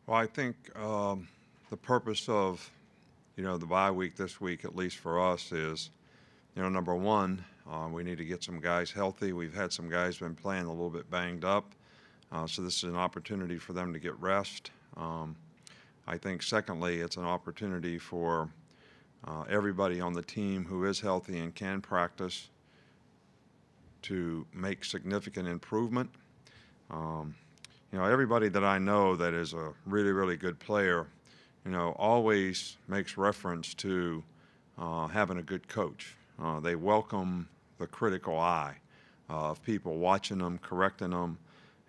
Well, I think the purpose of, the bye week this week, at least for us, is, number one, we need to get some guys healthy. We've had some guys been playing a little bit banged up, so this is an opportunity for them to get rest. I think, secondly, it's an opportunity for everybody on the team who is healthy and can practice to make significant improvement. Um, Everybody that I know that is a really, really good player, always makes reference to having a good coach. They welcome the critical eye of people watching them, correcting them,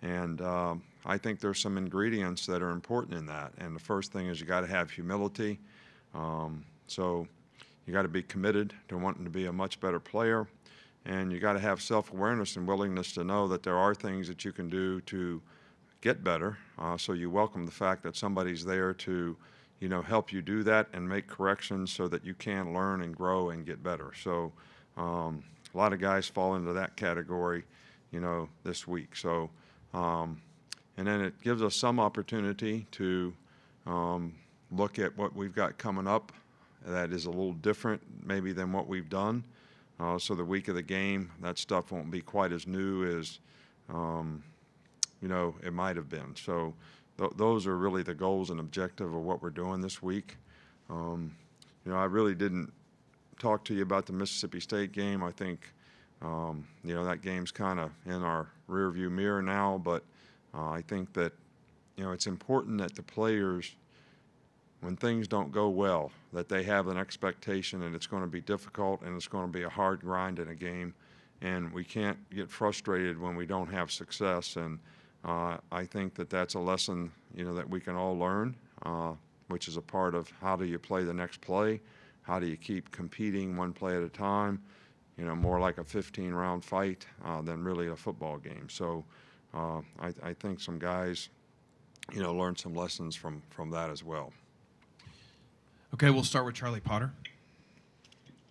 and I think there's some ingredients that are important in that. And the first thing is you got to have humility. So you got to be committed to wanting to be a much better player, and you got to have self-awareness and willingness to know that there are things that you can do to get better. So you welcome the fact that somebody's there to, help you do that and make corrections so that you can learn and grow and get better. So a lot of guys fall into that category, this week. So and then it gives us some opportunity to look at what we've got coming up that is a little different maybe than what we've done. So the week of the game, that stuff won't be quite as new as it might have been. So those are really the goals and objective of what we're doing this week. I really didn't talk to you about the Mississippi State game. I think, that game's kind of in our rearview mirror now, but I think that, it's important that the players, when things don't go well, that they have an expectation and it's going to be difficult and it's going to be a hard grind in a game, and we can't get frustrated when we don't have success. And I think that that's a lesson, that we can all learn, which is a part of how do you play the next play, how do you keep competing one play at a time, more like a 15-round fight than really a football game. So I think some guys, learned some lessons from that as well. Okay, we'll start with Charlie Potter.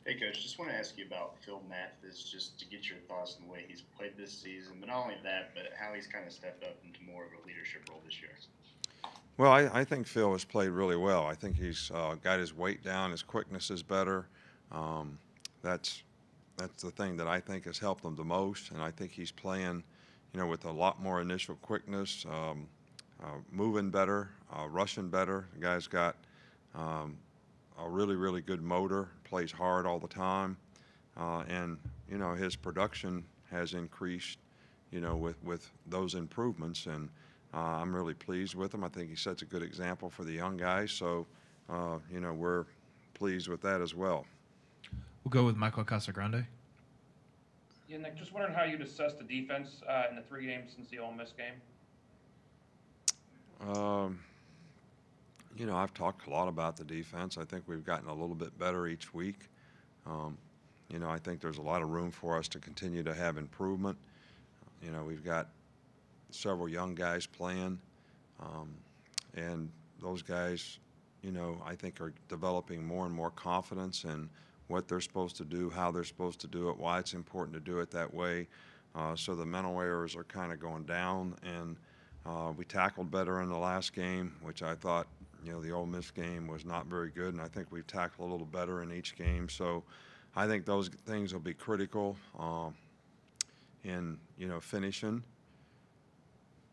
Hey, Coach, just want to ask you about Phil Mathis, just to get your thoughts on the way he's played this season, but not only that, but how he's kind of stepped up into more of a leadership role this year. Well, I think Phil has played really well. I think he's got his weight down, his quickness is better. That's the thing that I think has helped him the most, and I think he's playing, with a lot more initial quickness, moving better, rushing better. The guy's got a really, really good motor, plays hard all the time, and his production has increased, with those improvements, and I'm really pleased with him. I think he sets a good example for the young guys, so we're pleased with that as well. We'll go with Michael Casagrande. Yeah, Nick, just wondering how you'd assess the defense in the 3 games since the Ole Miss game. I've talked a lot about the defense. I think we've gotten a little bit better each week. I think there's a lot of room for us to continue to have improvement. We've got several young guys playing, and those guys, I think are developing more and more confidence in what they're supposed to do, how they're supposed to do it, why it's important to do it that way. So the mental errors are kind of going down, and we tackled better in the last game, which I thought, the Ole Miss game was not very good, and I think we've tackled a little better in each game. So I think those things will be critical in, finishing.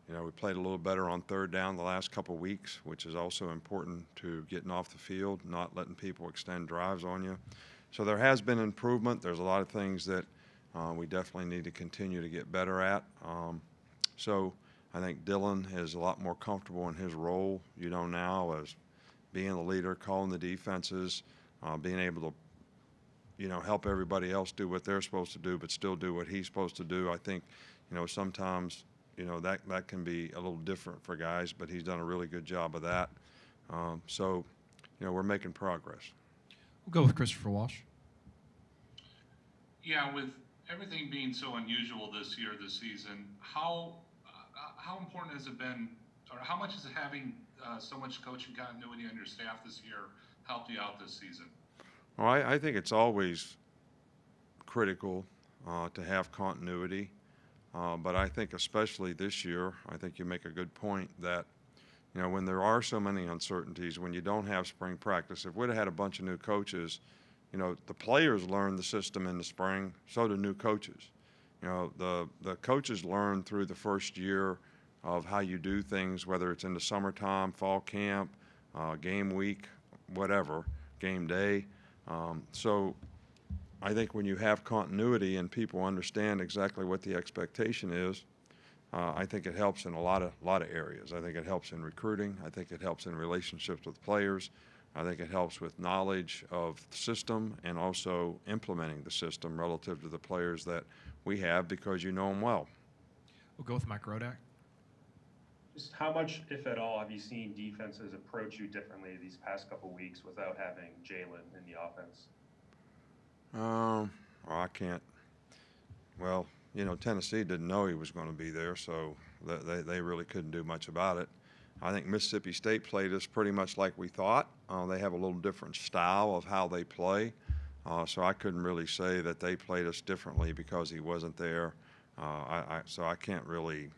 We played a little better on third down the last couple of weeks, which is also important to getting off the field, not letting people extend drives on you. So there has been improvement. There's a lot of things that we definitely need to continue to get better at. So I think Dylan is a lot more comfortable in his role, now as being the leader, calling the defenses, being able to, help everybody else do what they're supposed to do, but still do what he's supposed to do. I think, sometimes, that can be a little different for guys, but he's done a really good job of that. So, we're making progress. We'll go with Christopher Walsh. Yeah, with everything being so unusual this season, how important has it been, or how much is having so much coaching continuity on your staff this year helped you out this season? Well, I think it's always critical to have continuity, but I think especially this year, I think you make a good point that, You know, when there are so many uncertainties, when you don't have spring practice, if we'd have had a bunch of new coaches, you know, the players learn the system in the spring, so do new coaches. You know, the coaches learn through the first year of how you do things, whether it's in the summertime, fall camp, game week, whatever, game day. So I think when you have continuity and people understand exactly what the expectation is, I think it helps in a lot of areas. I think it helps in recruiting. I think it helps in relationships with players. I think it helps with knowledge of the system and also implementing the system relative to the players that we have because you know them well. We'll go with Mike Rodak. Just how much, if at all, have you seen defenses approach you differently these past couple weeks without having Jalen in the offense? Well, I can't. Well, you know, Tennessee didn't know he was going to be there, so they really couldn't do much about it. I think Mississippi State played us pretty much like we thought. They have a little different style of how they play, so I couldn't really say that they played us differently because he wasn't there. So I can't really.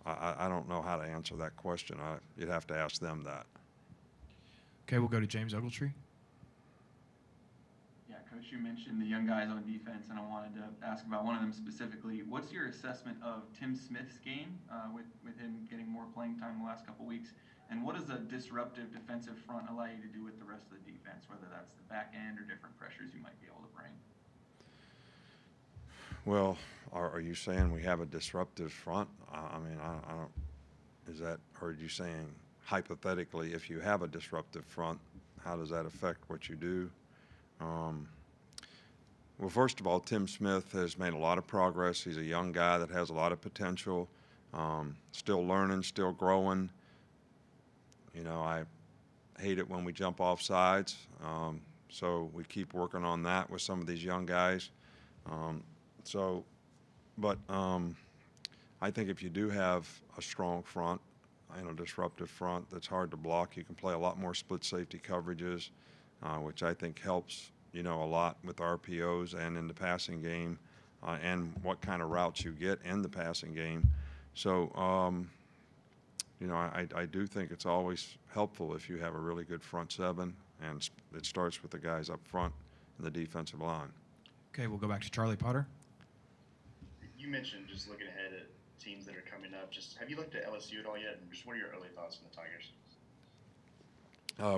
I don't know how to answer that question. You'd have to ask them that. Okay, we'll go to James Ogletree. Yeah, Coach, you mentioned the young guys on defense, and I wanted to ask about one of them specifically. What's your assessment of Tim Smith's game with him getting more playing time the last couple weeks? And what does a disruptive defensive front allow you to do with the rest of the defense, whether that's the back end or different pressures you might be able to bring? Well, are you saying we have a disruptive front? I mean, I don't. Is that, or are you saying hypothetically, if you have a disruptive front, how does that affect what you do? Well, first of all, Tim Smith has made a lot of progress. He's a young guy that has a lot of potential, still learning, still growing. You know, I hate it when we jump off sides, so we keep working on that with some of these young guys. But I think if you do have a strong front and a disruptive front that's hard to block, you can play a lot more split safety coverages, which I think helps, you know, a lot with RPOs and in the passing game, and what kind of routes you get in the passing game. So, you know, I do think it's always helpful if you have a really good front seven, and it starts with the guys up front in the defensive line. Okay, we'll go back to Charlie Potter. You mentioned just looking ahead at teams that are coming up. Just have you looked at LSU at all yet? And just what are your early thoughts on the Tigers?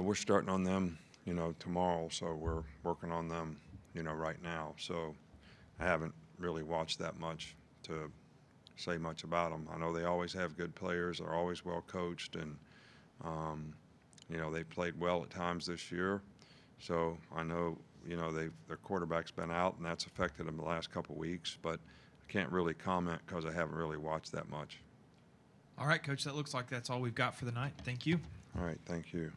We're starting on them, you know, tomorrow, so we're working on them, you know, right now. So I haven't really watched that much to say much about them. I know they always have good players. They're always well coached, and you know, they played well at times this year. So I know, you know, their quarterback's been out, and that's affected them the last couple weeks. But I can't really comment because I haven't really watched that much. All right, Coach, that looks like that's all we've got for the night. Thank you. All right, thank you.